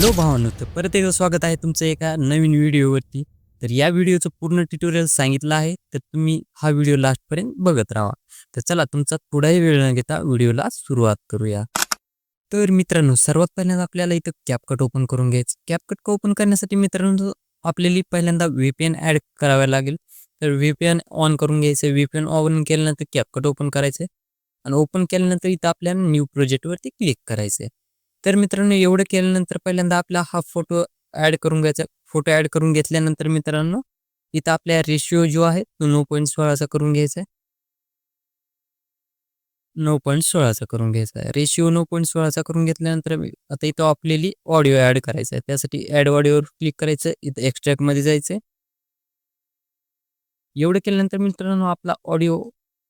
Hello भावांनो, तर परत एकदा स्वागत आहे तुमचं एका नवीन व्हिडिओवरती. तर या व्हिडिओचं पूर्ण ट्युटोरियल सांगितलं आहे, तर तुम्ही हा व्हिडिओ लास्टपर्यंत बघत राहा. तर चला तुमचा थोडाही वेळ न घेता व्हिडिओला सुरुवात करूया. तर मित्रांनो, सर्वात पहिल्यांदा आपल्याला इथं CapCut ओपन करून घ्यायचं. CapCut ओपन करण्यासाठी मित्रांनो आपल्याला पहिल्यांदा VPN ॲड करावा लागेल. तर VPN ऑन करून घ्यायचं. VPN ऑन केल्यानंतर CapCut ओपन करायचं आणि ओपन केल्यानंतर इथं आपल्याला न्यू प्रोजेक्टवरती क्लिक करायचं. तर मित्रांनो एवढं केल्यानंतर पहिल्यांदा आपला हा फोटो ॲड करून घ्यायचा. फोटो ॲड करून घेतल्यानंतर मित्रांनो इथं आपल्या रेशिओ जो आहे तो 9.16चा करून घ्यायचा आहे. 9.16चा करून घ्यायचा आहे. रेशिओ 9.16चा करून घेतल्यानंतर आता इथं आपल्याला ऑडिओ ॲड करायचा आहे. त्यासाठी ॲड ऑडिओवर क्लिक करायचं. इथं एक्स्ट्रॅक्टमध्ये जायचं. एवढं केल्यानंतर मित्रांनो आपला ऑडिओ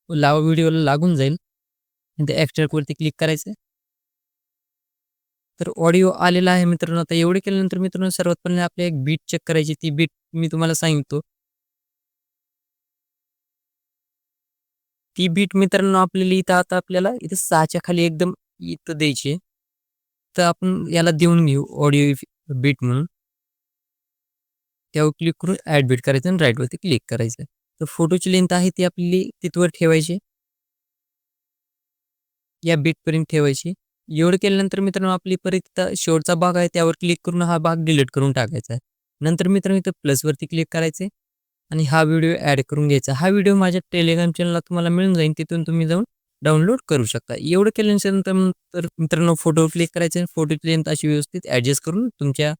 व्हिडिओला लागून जाईल. इथे एक्स्ट्रॅक्टवरती क्लिक करायचं. तर ऑडिओ आलेला आहे मित्रांनो. आता एवढे केल्यानंतर मित्रांनो सर्वात पहिले आपल्याला एक बीट चेक करायची. ती बीट मी तुम्हाला सांगतो. ती बीट मित्रांनो आपल्याला इथं आता आपल्याला इथं 6च्या खाली एकदम इथं द्यायची आहे. तर आपण याला देऊन घेऊ ऑडिओ बीट म्हणून. त्यावर क्लिक करून ॲड बीट करायचं आणि राईटवरती क्लिक करायचं. तर फोटोची लेंथ आहे ती आपली तिथवर ठेवायची. या बीटपर्यंत ठेवायची. एवढं केल्यानंतर मित्रांनो आपली परत इथं शेवटचा भाग आहे त्यावर क्लिक करून हा भाग डिलीट करून टाकायचा आहे. नंतर मित्रांनो इथं प्लसवरती क्लिक करायचे आणि हा व्हिडिओ ॲड करून घ्यायचा. हा व्हिडिओ माझ्या टेलिग्राम चॅनलला तुम्हाला मिळून जाईल. तिथून तुम्ही जाऊन डाउनलोड करू शकता. एवढं केल्यानंतर मित्रांनो फोटोवर क्लिक करायचे. फोटोची लेंथ अशी व्यवस्थित ॲडजस्ट करून तुमच्या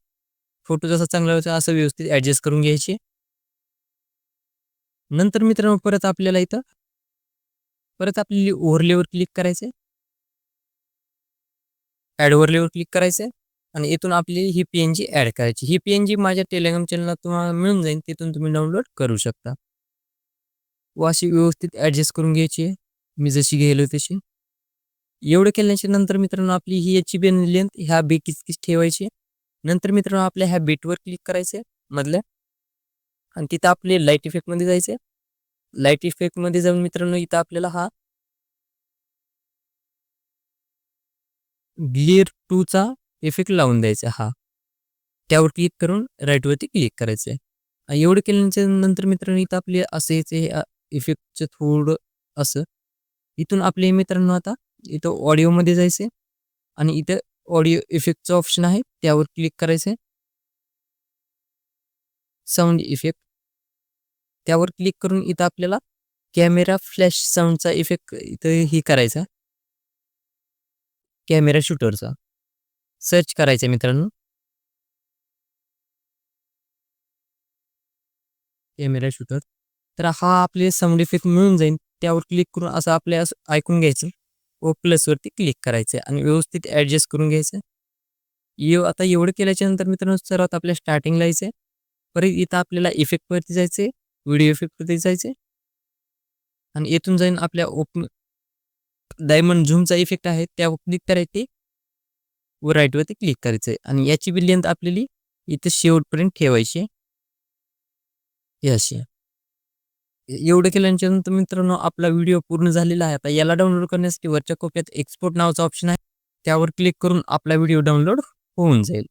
फोटो जसा चांगला होता असं व्यवस्थित ॲडजस्ट करून घ्यायची. नंतर मित्रांनो परत आपल्याला इथं आपल्याला ओव्हरलेवर क्लिक करायचं. ॲड ओव्हरलेवर क्लिक करायचं आणि इथून आपली ही PNG ॲड करायची. ही PNG माझ्या टेलिग्राम चॅनलला तुम्हाला मिळून जाईल. तिथून तुम्ही डाउनलोड करू शकता. व अशी व्यवस्थित ॲडजस्ट करून घ्यायची आहे. मी जशी गेलो तशी. एवढं केल्याच्या नंतर मित्रांनो आपली ही याची लेंथ ह्या बीटचीच ठेवायची. नंतर मित्रांनो आपल्या ह्या बीटवर क्लिक करायचं मधल्या आणि तिथं आपले लाईट इफेक्टमध्ये जायचं. लाईट इफेक्टमध्ये जाऊन मित्रांनो इथं आपल्याला हा ग्लिअर 2चा इफेक्ट लावून द्यायचा हा. त्यावर क्लिक करून राईटवरती क्लिक करायचं आहे. एवढं केल्याच्या नंतर मित्रांनो इथं आपले असं याचे इफेक्टचं थोडं असं. इथून आपले मित्रांनो आता इथं ऑडिओमध्ये जायचं आणि इथं ऑडिओ इफेक्टचं ऑप्शन आहे त्यावर क्लिक करायचं. साऊंड इफेक्ट त्यावर क्लिक करून इथं आपल्याला कॅमेरा फ्लॅश साऊंडचा इफेक्ट इथं ही करायचा. कॅमेरा शूटरचा सर्च करायचा मित्रांनो. Camera shooter. तर हा आपले साऊंड इफेक्ट मिळून जाईल. त्यावर क्लिक करून असं आपल्या असं ऐकून घ्यायचं व प्लसवरती क्लिक करायचं आणि व्यवस्थित ॲडजस्ट करून घ्यायचं. आता एवढं केल्याच्यानंतर मित्रांनो सर्वात आपल्या स्टार्टिंगला यायचं. परत इथं आपल्याला इफेक्टवरती जायचं. व्हिडिओ इफेक्टवरती जायचं आणि इथून जाईन आपल्या डायमंड झूमचा इफेक्ट आहे त्यावर क्लिक करायचे व राईटवरती क्लिक करायचं आणि याची बी लेंथ आपल्याला इथं शेवटपर्यंत ठेवायची. अशी एवढं केल्यानंतर मित्रांनो आपला व्हिडिओ पूर्ण झालेला आहे. आता याला डाउनलोड करण्यासाठी वरच्या कोपऱ्यात एक्सपोर्ट नावाचा ऑप्शन आहे. त्यावर क्लिक करून आपला व्हिडिओ डाउनलोड होऊन जाईल.